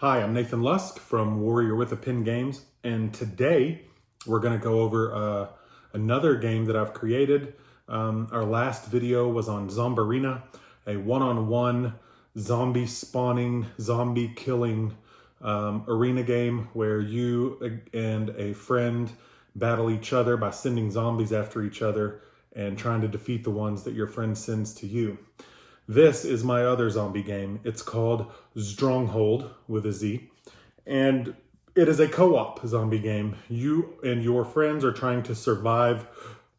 Hi, I'm Nathan Lusk from Warrior with a Pin Games, and today we're going to go over another game that I've created. Our last video was on Zombarina, a one-on-one zombie spawning, zombie killing arena game where you and a friend battle each other by sending zombies after each other and trying to defeat the ones that your friend sends to you. This is my other zombie game. It's called Ztronghold with a Z, and it is a co-op zombie game. You and your friends are trying to survive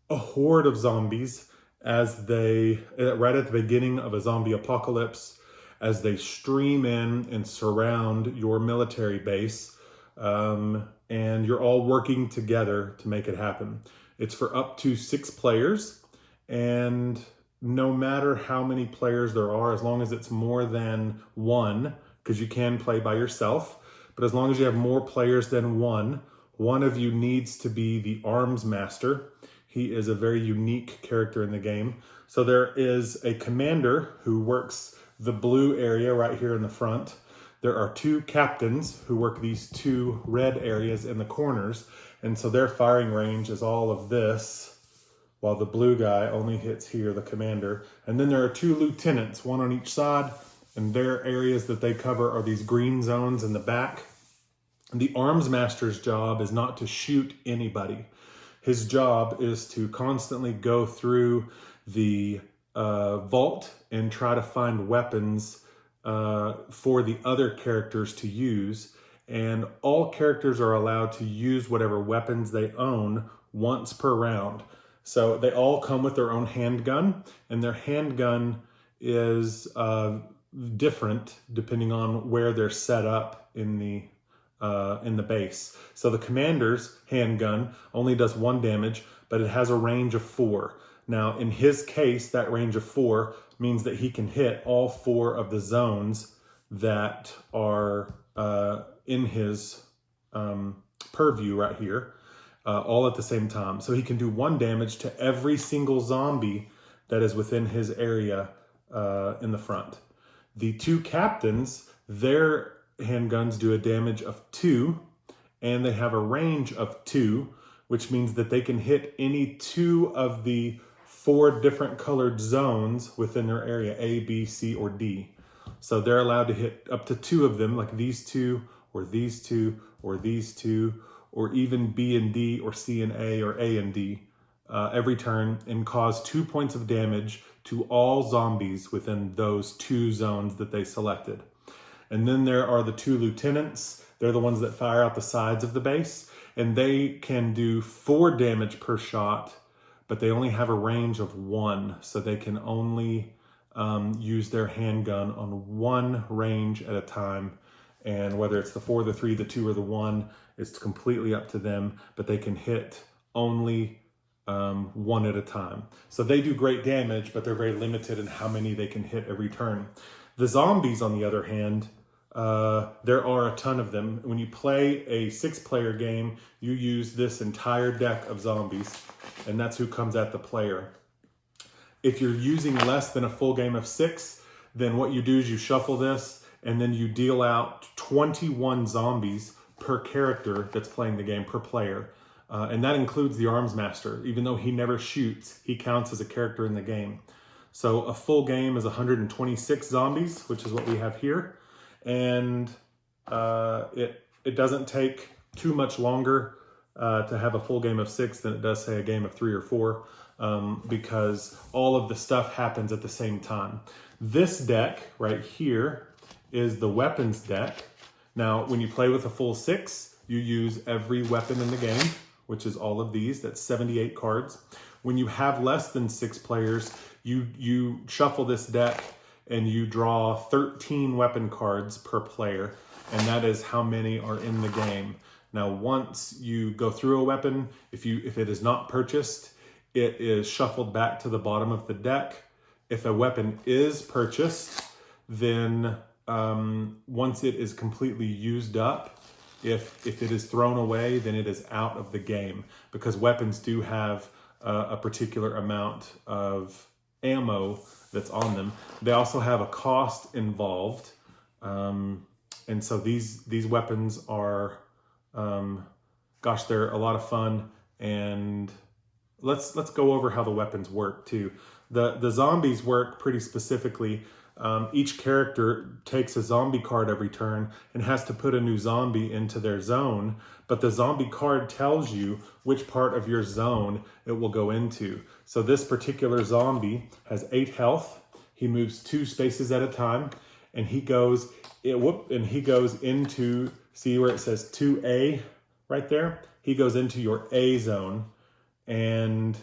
a horde of zombies as they, right at the beginning of a zombie apocalypse, as they stream in and surround your military base, and you're all working together to make it happen. It's for up to 6 players, and no matter how many players there are, as long as it's more than one, because you can play by yourself, but as long as you have more players than one of you needs to be the arms master. He is a very unique character in the game. So there is a commander who works the blue area right here in the front. There are 2 captains who work these 2 red areas in the corners. And so their firing range is all of this, while the blue guy only hits here, the commander. And then there are 2 lieutenants, one on each side, and their areas that they cover are these green zones in the back. The arms master's job is not to shoot anybody. His job is to constantly go through the vault and try to find weapons for the other characters to use. And all characters are allowed to use whatever weapons they own once per round. So they all come with their own handgun, and their handgun is different depending on where they're set up in the base. So the commander's handgun only does 1 damage, but it has a range of 4. Now, in his case, that range of 4 means that he can hit all 4 of the zones that are in his purview right here. All at the same time. So he can do 1 damage to every single zombie that is within his area in the front. The 2 captains, their handguns do a damage of 2, and they have a range of 2, which means that they can hit any 2 of the 4 different colored zones within their area, A, B, C, or D. So they're allowed to hit up to 2 of them, like these 2, or these 2, or these 2, or even B and D, or C and A, or A and D, every turn, and cause 2 points of damage to all zombies within those 2 zones that they selected. And then there are the 2 lieutenants. They're the ones that fire out the sides of the base, and they can do 4 damage per shot, but they only have a range of 1, so they can only use their handgun on 1 range at a time. And whether it's the 4, the 3, the 2, or the 1, it's completely up to them, but they can hit only 1 at a time. So they do great damage, but they're very limited in how many they can hit every turn. The zombies, on the other hand, there are a ton of them. When you play a 6-player game, you use this entire deck of zombies, and that's who comes at the player. If you're using less than a full game of 6, then what you do is you shuffle this, and then you deal out 21 zombies per character that's playing the game, per player. And that includes the arms master. Even though he never shoots, he counts as a character in the game. So a full game is 126 zombies, which is what we have here. And it doesn't take too much longer to have a full game of 6 than it does, say, a game of 3 or 4, because all of the stuff happens at the same time. This deck right here is the weapons deck. Now, when you play with a full 6, you use every weapon in the game, which is all of these. That's 78 cards. When you have less than 6 players, you shuffle this deck and you draw 13 weapon cards per player, and that is how many are in the game. Now, once you go through a weapon, if it is not purchased, it is shuffled back to the bottom of the deck. If a weapon is purchased, then once it is completely used up, if it is thrown away, then it is out of the game, because weapons do have a particular amount of ammo that's on them. They also have a cost involved. And so these weapons are, gosh, they're a lot of fun. And let's go over how the weapons work too. The zombies work pretty specifically. Each character takes a zombie card every turn and has to put a new zombie into their zone, but the zombie card tells you which part of your zone it will go into. So this particular zombie has 8 health. He moves 2 spaces at a time, and he goes into, see where it says 2A right there? He goes into your A zone, and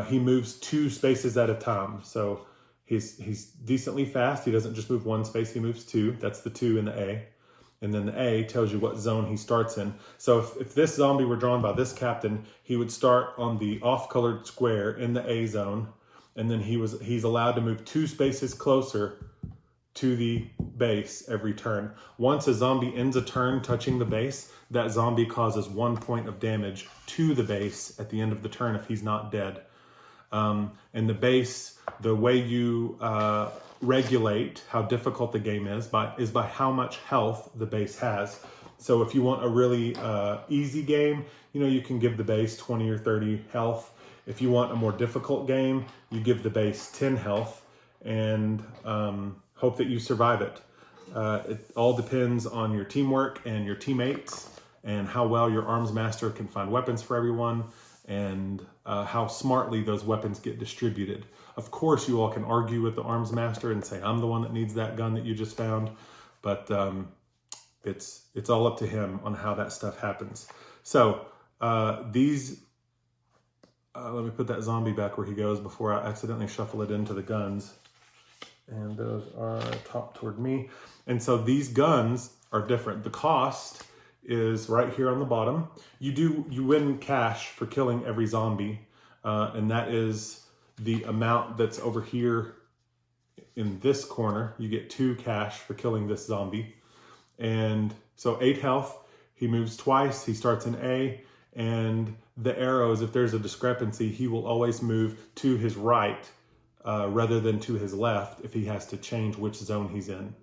he moves 2 spaces at a time. So he's decently fast. He doesn't just move 1 space, he moves 2. That's the 2 in the A. And then the A tells you what zone he starts in. So if this zombie were drawn by this captain, he would start on the off-colored square in the A zone, and then he's allowed to move 2 spaces closer to the base every turn. Once a zombie ends a turn touching the base, that zombie causes 1 point of damage to the base at the end of the turn if he's not dead. And the base, the way you regulate how difficult the game is by how much health the base has. So if you want a really easy game, you can give the base 20 or 30 health. If you want a more difficult game, you give the base 10 health and hope that you survive it. It all depends on your teamwork and your teammates and how well your arms master can find weapons for everyone, and how smartly those weapons get distributed. Of course, you all can argue with the arms master and say, I'm the one that needs that gun that you just found, but it's all up to him on how that stuff happens. So let me put that zombie back where he goes before I accidentally shuffle it into the guns. And those are top toward me. And so these guns are different. The cost is right here on the bottom. You win cash for killing every zombie, and that is the amount that's over here in this corner. You get 2 cash for killing this zombie. And so 8 health, he moves twice, he starts in A, and the arrows, if there's a discrepancy, he will always move to his right rather than to his left if he has to change which zone he's in.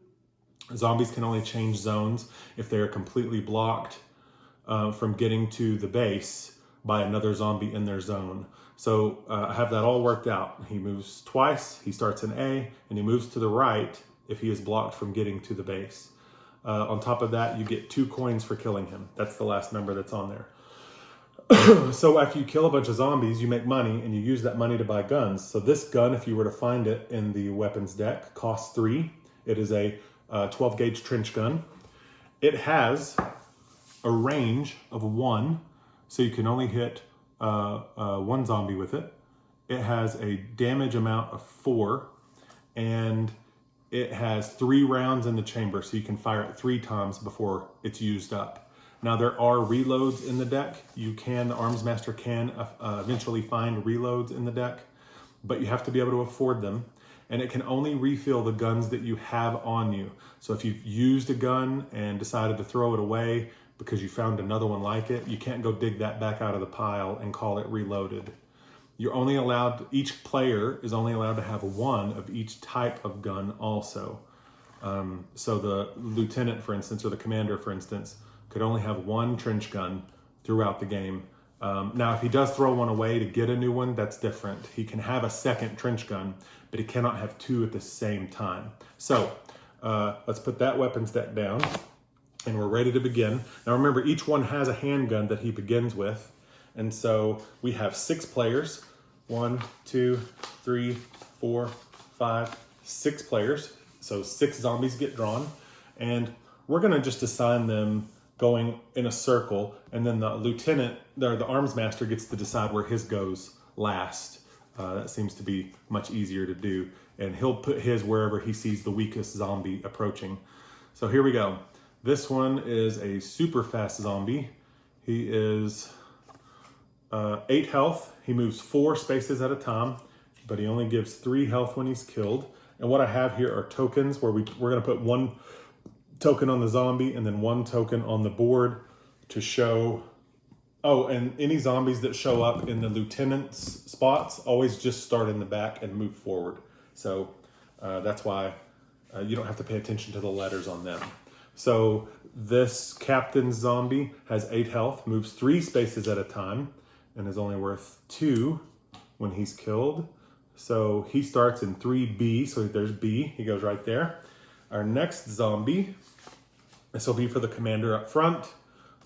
Zombies can only change zones if they are completely blocked from getting to the base by another zombie in their zone. So I have that all worked out. He moves twice, he starts in A, and he moves to the right if he is blocked from getting to the base. On top of that, you get 2 coins for killing him. That's the last number that's on there. So after you kill a bunch of zombies, you make money, and you use that money to buy guns. So this gun, if you were to find it in the weapons deck, costs 3. It is a 12 gauge trench gun. It has a range of 1, so you can only hit 1 zombie with it. It has a damage amount of 4, and it has 3 rounds in the chamber, so you can fire it 3 times before it's used up. Now there are reloads in the deck. The Arms Master can eventually find reloads in the deck, but you have to be able to afford them. And it can only refill the guns that you have on you. So if you've used a gun and decided to throw it away because you found another one like it, you can't go dig that back out of the pile and call it reloaded. You're only allowed, each player is only allowed to have 1 of each type of gun also. So the lieutenant, for instance, or the commander, for instance, could only have 1 trench gun throughout the game. Now, if he does throw one away to get a new one, that's different. He can have a second trench gun, but he cannot have 2 at the same time. So let's put that weapons deck down, and we're ready to begin. Now remember, each one has a handgun that he begins with. And so we have 6 players. 1, 2, 3, 4, 5, 6 players. So 6 zombies get drawn. And we're gonna just assign them going in a circle, and then the lieutenant, the arms master, gets to decide where his goes last. That seems to be much easier to do, and he'll put his wherever he sees the weakest zombie approaching. So here we go. This one is a super fast zombie. He is 8 health. He moves 4 spaces at a time, but he only gives 3 health when he's killed. And what I have here are tokens where we're gonna put 1 token on the zombie and then 1 token on the board to show. Oh, and any zombies that show up in the lieutenant's spots always just start in the back and move forward. So that's why you don't have to pay attention to the letters on them. So this captain zombie has 8 health, moves 3 spaces at a time, and is only worth 2 when he's killed. So he starts in 3B, so there's B, he goes right there. Our next zombie, this will be for the commander up front.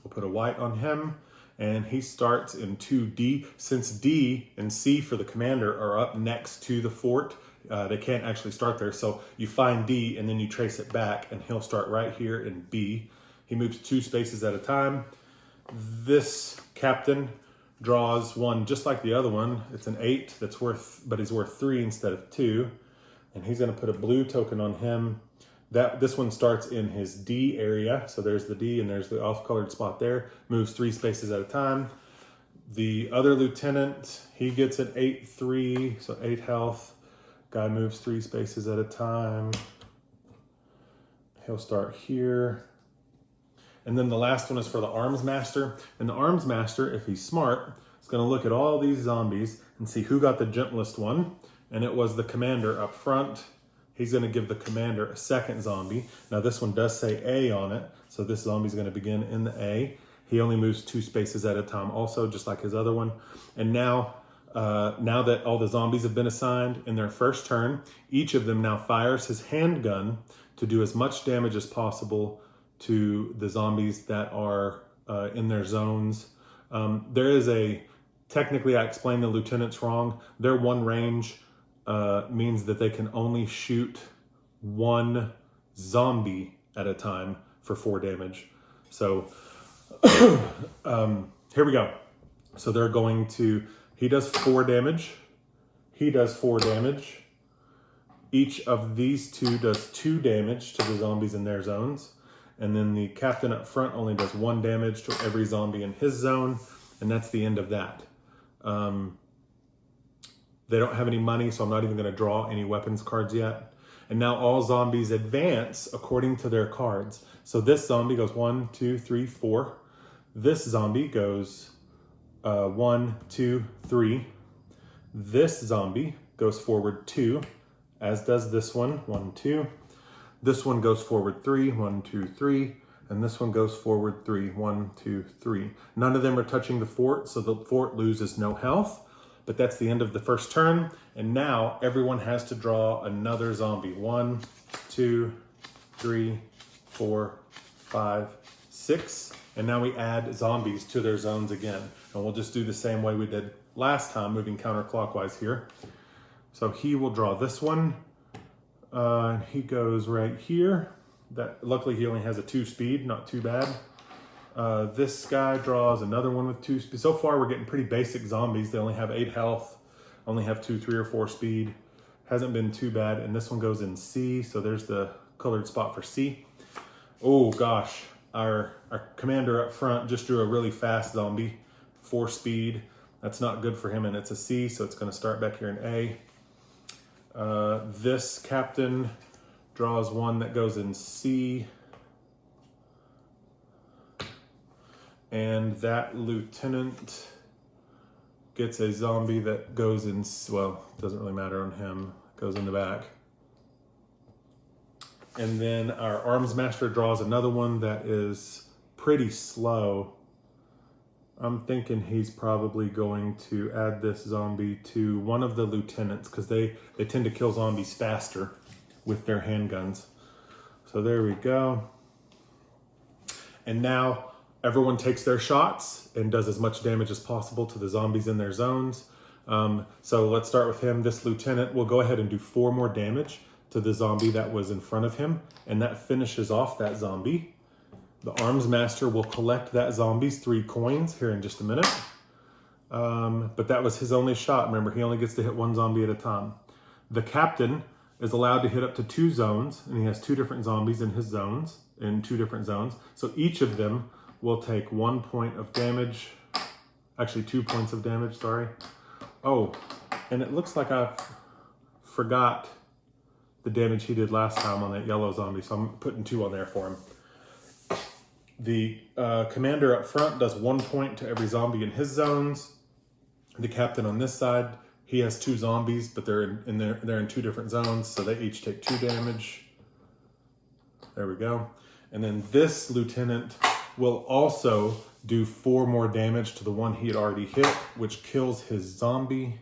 We'll put a white on him, and he starts in 2D. Since D and C for the commander are up next to the fort, they can't actually start there. So you find D and then you trace it back, and he'll start right here in B. He moves 2 spaces at a time. This captain draws one just like the other one. It's an 8 that's worth, but he's worth 3 instead of 2. And he's gonna put a blue token on him. This one starts in his D area. So there's the D and there's the off-colored spot there. Moves 3 spaces at a time. The other lieutenant, he gets an 8-3, so 8 health. Guy moves 3 spaces at a time. He'll start here. And then the last one is for the arms master. And the arms master, if he's smart, is gonna look at all these zombies and see who got the gentlest one. And it was the commander up front. He's gonna give the commander a second zombie. Now this one does say A on it, so this zombie's gonna begin in the A. He only moves 2 spaces at a time also, just like his other one. And now that all the zombies have been assigned in their first turn, each of them now fires his handgun to do as much damage as possible to the zombies that are in their zones. Technically I explained the lieutenants wrong. Their one range means that they can only shoot 1 zombie at a time for 4 damage. So here we go. So they're going to, he does 4 damage. He does 4 damage. Each of these 2 does 2 damage to the zombies in their zones. And then the captain up front only does 1 damage to every zombie in his zone. And that's the end of that. They don't have any money, so I'm not even going to draw any weapons cards yet. And now all zombies advance according to their cards. So this zombie goes 1, 2, 3, 4. This zombie goes 1, 2, 3. This zombie goes forward 2, as does this one, 1, 2. This one goes forward 3, 1, 2, 3. And this one goes forward 3, 1, 2, 3. None of them are touching the fort, so the fort loses no health. But that's the end of the first turn. And now everyone has to draw another zombie. 1, 2, 3, 4, 5, 6. And now we add zombies to their zones again. And we'll just do the same way we did last time, moving counterclockwise here. So he will draw this one. He goes right here. Luckily he only has a 2 speed, not too bad. This guy draws another one with 2 speed. So far we're getting pretty basic zombies. They only have 8 health, only have 2, 3, or 4 speed. Hasn't been too bad. And this one goes in C, so there's the colored spot for C. Oh gosh, our commander up front just drew a really fast zombie, 4 speed. That's not good for him, and it's a C, so it's gonna start back here in A. This captain draws one that goes in C. And that lieutenant gets a zombie that goes in, well, doesn't really matter on him, goes in the back. And then our arms master draws another one that is pretty slow. I'm thinking he's probably going to add this zombie to one of the lieutenants because they tend to kill zombies faster with their handguns. So there we go. And now everyone takes their shots and does as much damage as possible to the zombies in their zones. So let's start with him. This lieutenant will go ahead and do 4 more damage to the zombie that was in front of him, and that finishes off that zombie. The arms master will collect that zombie's 3 coins here in just a minute. But that was his only shot. Remember, he only gets to hit 1 zombie at a time. The captain is allowed to hit up to 2 zones, and he has 2 different zombies in his zones, in 2 different zones. So each of them will take 1 point of damage. Actually, 2 points of damage, sorry. Oh, and it looks like I forgot the damage he did last time on that yellow zombie, so I'm putting 2 on there for him. The commander up front does 1 point to every zombie in his zones. The captain on this side, he has 2 zombies, but they're in 2 different zones, so they each take 2 damage. There we go. And then this lieutenant will also do 4 more damage to the one he had already hit, which kills his zombie.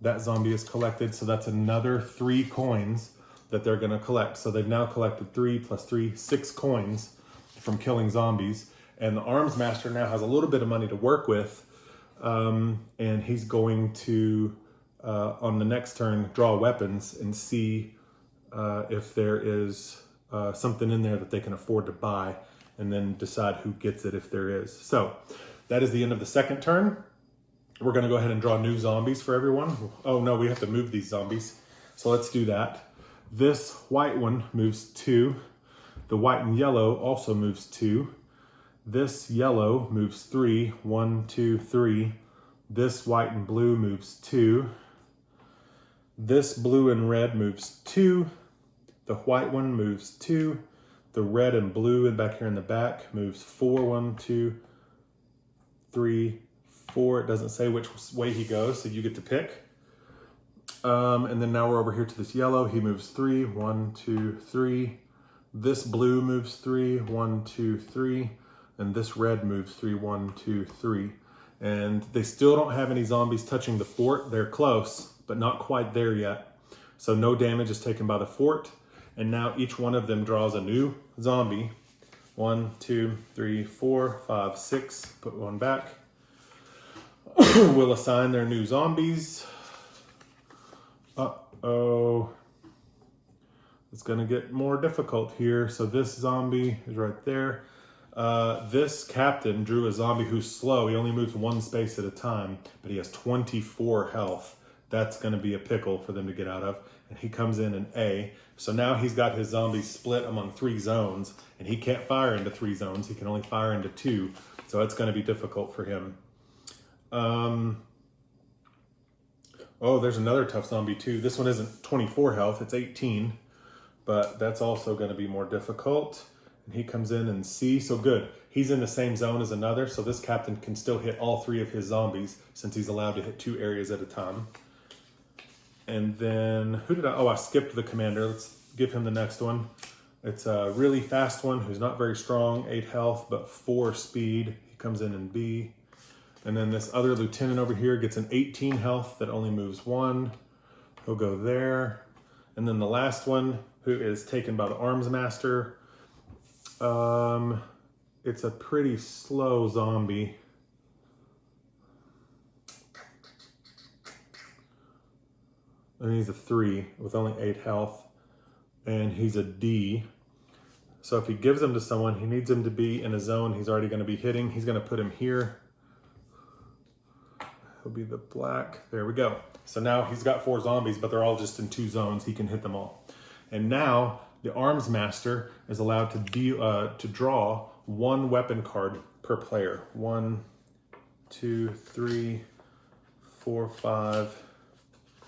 That zombie is collected, so that's another 3 coins that they're gonna collect. So they've now collected 3 plus 3, 6 coins from killing zombies. And the arms master now has a little bit of money to work with. And he's going to, on the next turn, draw weapons and see if there is something in there that they can afford to buy, and then decide who gets it if there is. So that is the end of the second turn. We're gonna go ahead and draw new zombies for everyone. Oh no, we have to move these zombies. So let's do that. This white one moves 2. The white and yellow also moves 2. This yellow moves 3. 1, 2, 3. This white and blue moves 2. This blue and red moves 2. The white one moves 2. The red and blue and back here in the back moves 4. 1, 2, 3, 4. It doesn't say which way he goes, so you get to pick. And then now we're over here to this yellow. He moves 3. 1, 2, 3. This blue moves 3. 1, 2, 3. And this red moves 3. 1, 2, 3. And they still don't have any zombies touching the fort. They're close, but not quite there yet. So no damage is taken by the fort. And now each one of them draws a new zombie. 1, 2, 3, 4, 5, 6. Put one back. We'll assign their new zombies. Uh-oh. It's gonna get more difficult here. So this zombie is right there. This captain drew a zombie who's slow. He only moves 1 space at a time, but he has 24 health. That's gonna be a pickle for them to get out of. And he comes in A. So now he's got his zombies split among 3 zones, and he can't fire into 3 zones. He can only fire into 2. So it's gonna be difficult for him. Oh, there's another tough zombie too. This one isn't 24 health, it's 18, but that's also gonna be more difficult. And he comes in C, so good. He's in the same zone as another, so this captain can still hit all 3 of his zombies since he's allowed to hit 2 areas at a time. And then, I skipped the commander. Let's give him the next one. It's a really fast one who's not very strong, 8 health, but 4 speed. He comes in B. And then this other lieutenant over here gets an 18 health that only moves 1. He'll go there. And then the last one, who is taken by the arms master. It's a pretty slow zombie. And he's a 3 with only 8 health. And he's a D. So if he gives him to someone, he needs him to be in a zone he's already going to be hitting. He's going to put him here. He'll be the black. There we go. So now he's got 4 zombies, but they're all just in 2 zones. He can hit them all. And now the arms master is allowed to draw 1 weapon card per player. 1, 2, 3, 4, 5,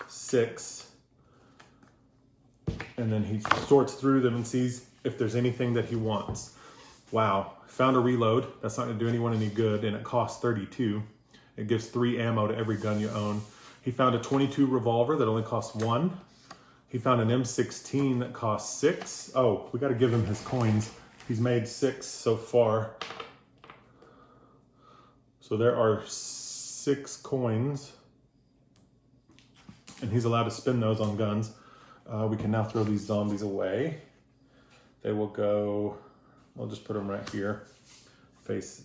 6. And then he sorts through them and sees if there's anything that he wants. Wow, found a reload. That's not gonna do anyone any good, and it costs 32. It gives 3 ammo to every gun you own. He found a 22 revolver that only costs 1. He found an M16 that costs 6. Oh, we gotta give him his coins. He's made 6 so far. So there are 6 coins. And he's allowed to spend those on guns. We can now throw these zombies away. They will go, we'll just put them right here. Face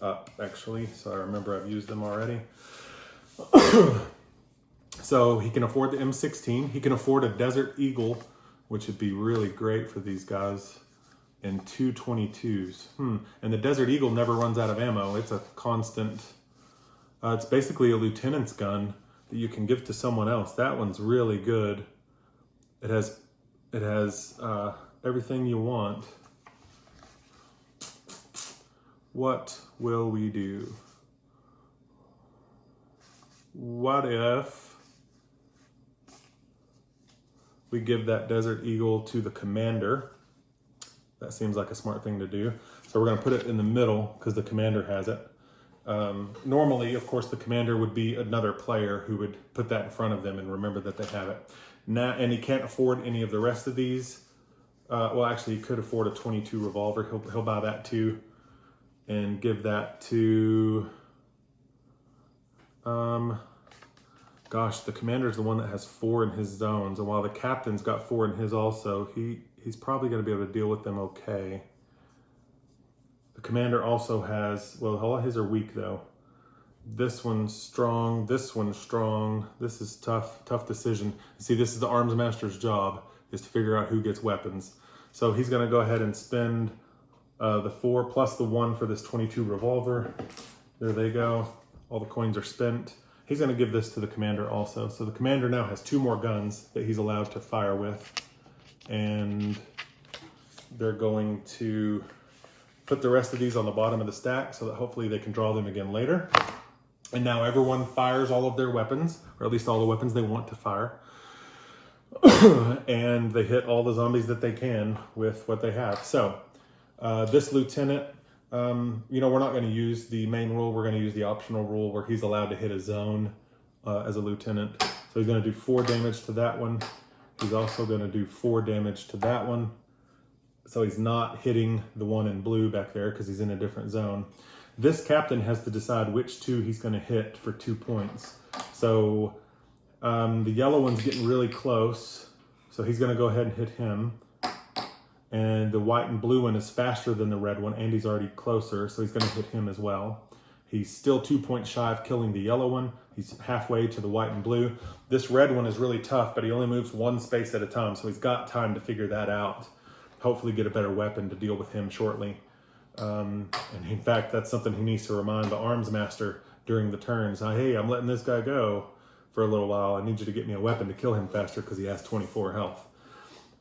up, actually. So I remember I've used them already. So he can afford the M16. He can afford a Desert Eagle, which would be really great for these guys. And 2 22s. And the Desert Eagle never runs out of ammo. It's a constant, it's basically a lieutenant's gun that you can give to someone else. That one's really good. It has everything you want. What will we do? What if we give that Desert Eagle to the commander? That seems like a smart thing to do. So we're gonna put it in the middle because the commander has it. Normally, of course, the commander would be another player who would put that in front of them and remember that they have it. Now, and he can't afford any of the rest of these. Well, actually, he could afford a 22 revolver. He'll buy that too, and give that to. Gosh, the commander's the one that has 4 in his zones, and while the captain's got 4 in his also, he's probably going to be able to deal with them okay. The commander also has, well, all of his are weak though. This one's strong, this one's strong. This is tough decision. See, this is the arms master's job, is to figure out who gets weapons. So he's going to go ahead and spend the 4 plus the 1 for this 22 revolver. There they go. All the coins are spent. He's going to give this to the commander also. So the commander now has 2 more guns that he's allowed to fire with. And they're going to put the rest of these on the bottom of the stack so that hopefully they can draw them again later. And now everyone fires all of their weapons, or at least all the weapons they want to fire. And they hit all the zombies that they can with what they have. So this lieutenant, we're not going to use the main rule. We're going to use the optional rule where he's allowed to hit a zone as a lieutenant. So he's going to do 4 damage to that one. He's also going to do 4 damage to that one. So he's not hitting the one in blue back there because he's in a different zone. This captain has to decide which 2 he's going to hit for 2 points. So the yellow one's getting really close. So he's going to go ahead and hit him. And the white and blue one is faster than the red one, and he's already closer, so he's going to hit him as well. He's still 2 points shy of killing the yellow one. He's halfway to the white and blue. This red one is really tough, but he only moves 1 space at a time, so he's got time to figure that out. Hopefully get a better weapon to deal with him shortly. And in fact, that's something he needs to remind the arms master during the turns. Hey, I'm letting this guy go for a little while. I need you to get me a weapon to kill him faster because he has 24 health.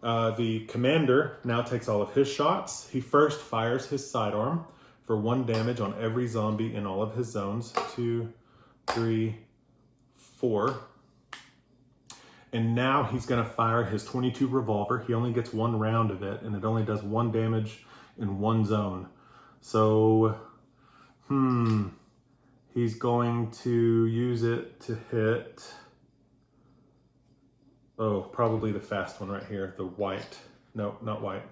The commander now takes all of his shots. He first fires his sidearm for 1 damage on every zombie in all of his zones. 2, 3, 4. And now he's going to fire his 22 revolver. He only gets 1 round of it, and it only does 1 damage in 1 zone. So, he's going to use it to hit... Oh, probably the fast one right here, the white. No, not white.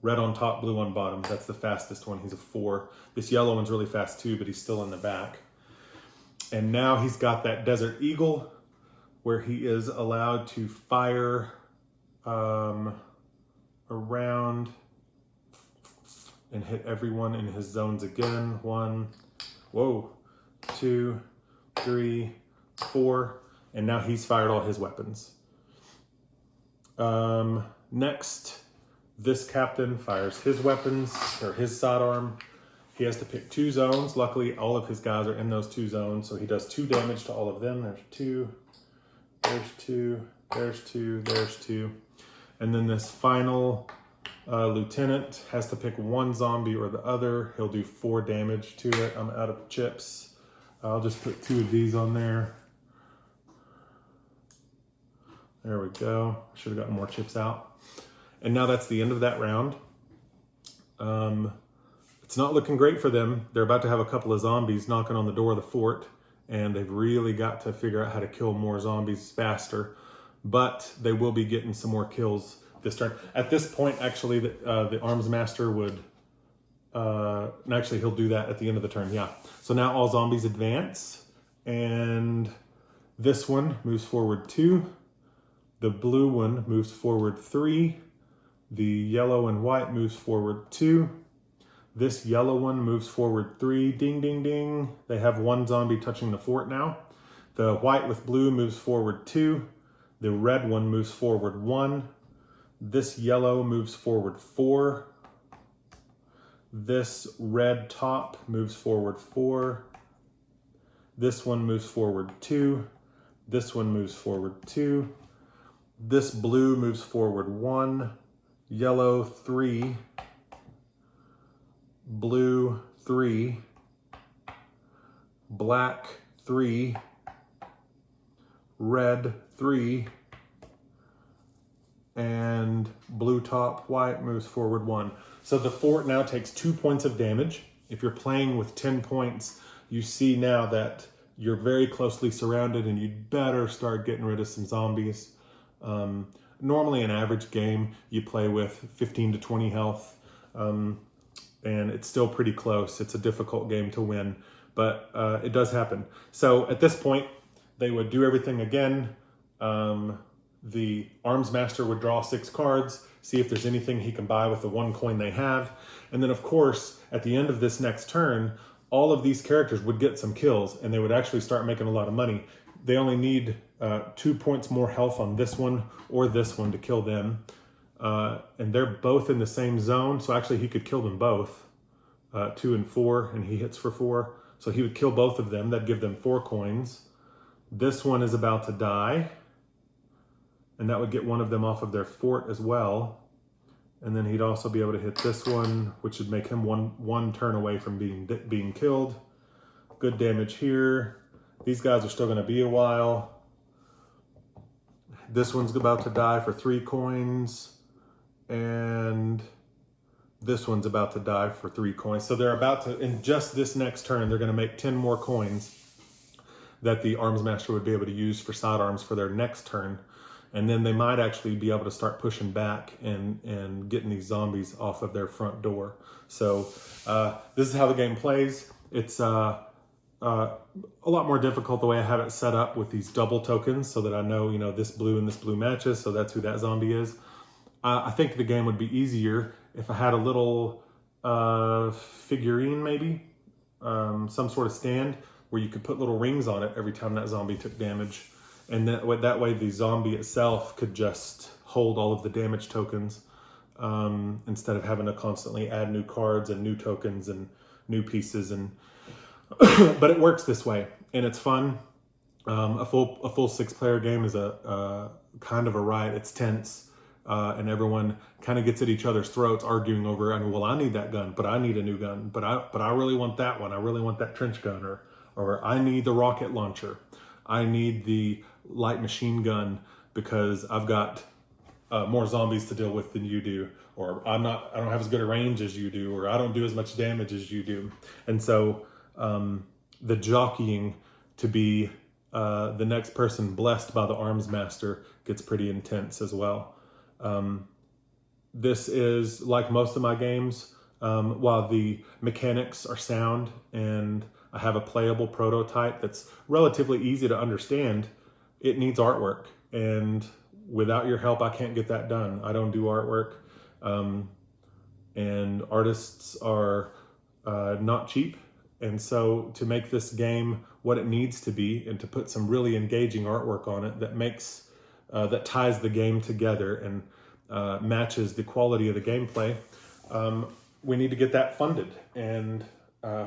Red on top, blue on bottom. That's the fastest one. He's a 4. This yellow one's really fast too, but he's still in the back. And now he's got that Desert Eagle where he is allowed to fire around and hit everyone in his zones again. 1, 2, 3, 4. And now he's fired all his weapons. Next, this captain fires his weapons, or his sidearm. He has to pick 2 zones. Luckily, all of his guys are in those 2 zones, so he does 2 damage to all of them. There's 2, there's 2, there's 2, there's 2. And then this final lieutenant has to pick 1 zombie or the other. He'll do 4 damage to it. I'm out of chips. I'll just put 2 of these on there. There we go. Should have gotten more chips out. And now that's the end of that round. It's not looking great for them. They're about to have a couple of zombies knocking on the door of the fort, and they've really got to figure out how to kill more zombies faster. But they will be getting some more kills this turn. At this point, actually, the arms master would... actually, he'll do that at the end of the turn, yeah. So now all zombies advance, and this one moves forward 2. The blue one moves forward 3. The yellow and white moves forward 2. This yellow one moves forward 3. Ding, ding, ding. They have 1 zombie touching the fort now. The white with blue moves forward 2. The red one moves forward 1. This yellow moves forward 4. This red top moves forward 4. This one moves forward 2. This one moves forward 2. This blue moves forward 1, yellow 3, blue 3, black 3, red 3, and blue top, white moves forward 1. So the fort now takes 2 points of damage. If you're playing with 10 points, you see now that you're very closely surrounded and you'd better start getting rid of some zombies. Normally an average game, you play with 15 to 20 health, and it's still pretty close. It's a difficult game to win, but it does happen. So at this point, they would do everything again. The Arms Master would draw 6 cards, see if there's anything he can buy with the 1 coin they have. And then of course, at the end of this next turn, all of these characters would get some kills and they would actually start making a lot of money. They only need 2 points more health on this one or this one to kill them. And they're both in the same zone. So actually he could kill them both, 2 and 4, and he hits for 4. So he would kill both of them. That'd give them 4 coins. This one is about to die. And that would get one of them off of their fort as well. And then he'd also be able to hit this one, which would make him one turn away from being killed. Good damage here. These guys are still going to be a while. This one's about to die for 3 coins. And this one's about to die for 3 coins. So they're about to, in just this next turn, they're going to make 10 more coins that the Arms Master would be able to use for sidearms for their next turn. And then they might actually be able to start pushing back and getting these zombies off of their front door. So this is how the game plays. It's a lot more difficult the way I have it set up with these double tokens so that I know, you know, this blue and this blue matches. So that's who that zombie is. I think the game would be easier if I had a little figurine maybe, some sort of stand where you could put little rings on it every time that zombie took damage. And that way the zombie itself could just hold all of the damage tokens instead of having to constantly add new cards and new tokens and new pieces. And but it works this way, and it's fun. A full 6-player game is a kind of a riot. It's tense, and everyone kind of gets at each other's throats, arguing over, well, I need that gun, but I need a new gun, but I really want that one. I really want that trench gun, or I need the rocket launcher. I need the light machine gun because I've got more zombies to deal with than you do, or I don't have as good a range as you do, or I don't do as much damage as you do. And so the jockeying to be the next person blessed by the Arms Master gets pretty intense as well. This is like most of my games, while the mechanics are sound and I have a playable prototype that's relatively easy to understand, it needs artwork. And without your help, I can't get that done. I don't do artwork. And artists are not cheap. And so to make this game what it needs to be and to put some really engaging artwork on it that makes, that ties the game together and matches the quality of the gameplay, we need to get that funded. And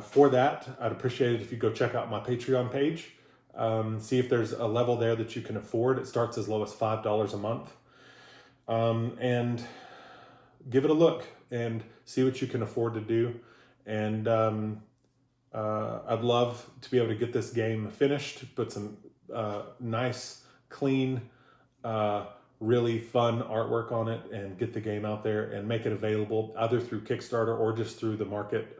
for that, I'd appreciate it if you go check out my Patreon page. See if there's a level there that you can afford. It starts as low as $5 a month. And give it a look and see what you can afford to do. And I'd love to be able to get this game finished, put some nice, clean, really fun artwork on it, and get the game out there and make it available either through Kickstarter or just through the market.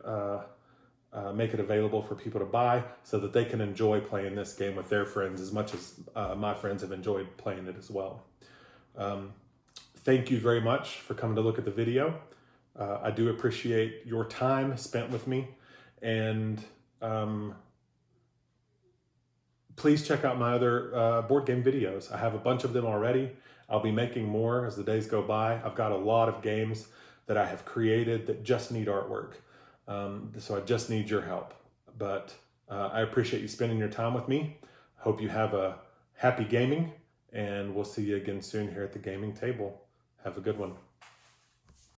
Make it available for people to buy so that they can enjoy playing this game with their friends as much as my friends have enjoyed playing it as well. Thank you very much for coming to look at the video. I do appreciate your time spent with me, and please check out my other board game videos. I have a bunch of them already. I'll be making more as the days go by. I've got a lot of games that I have created that just need artwork. So I just need your help. But I appreciate you spending your time with me. Hope you have a happy gaming, and we'll see you again soon here at the gaming table. Have a good one.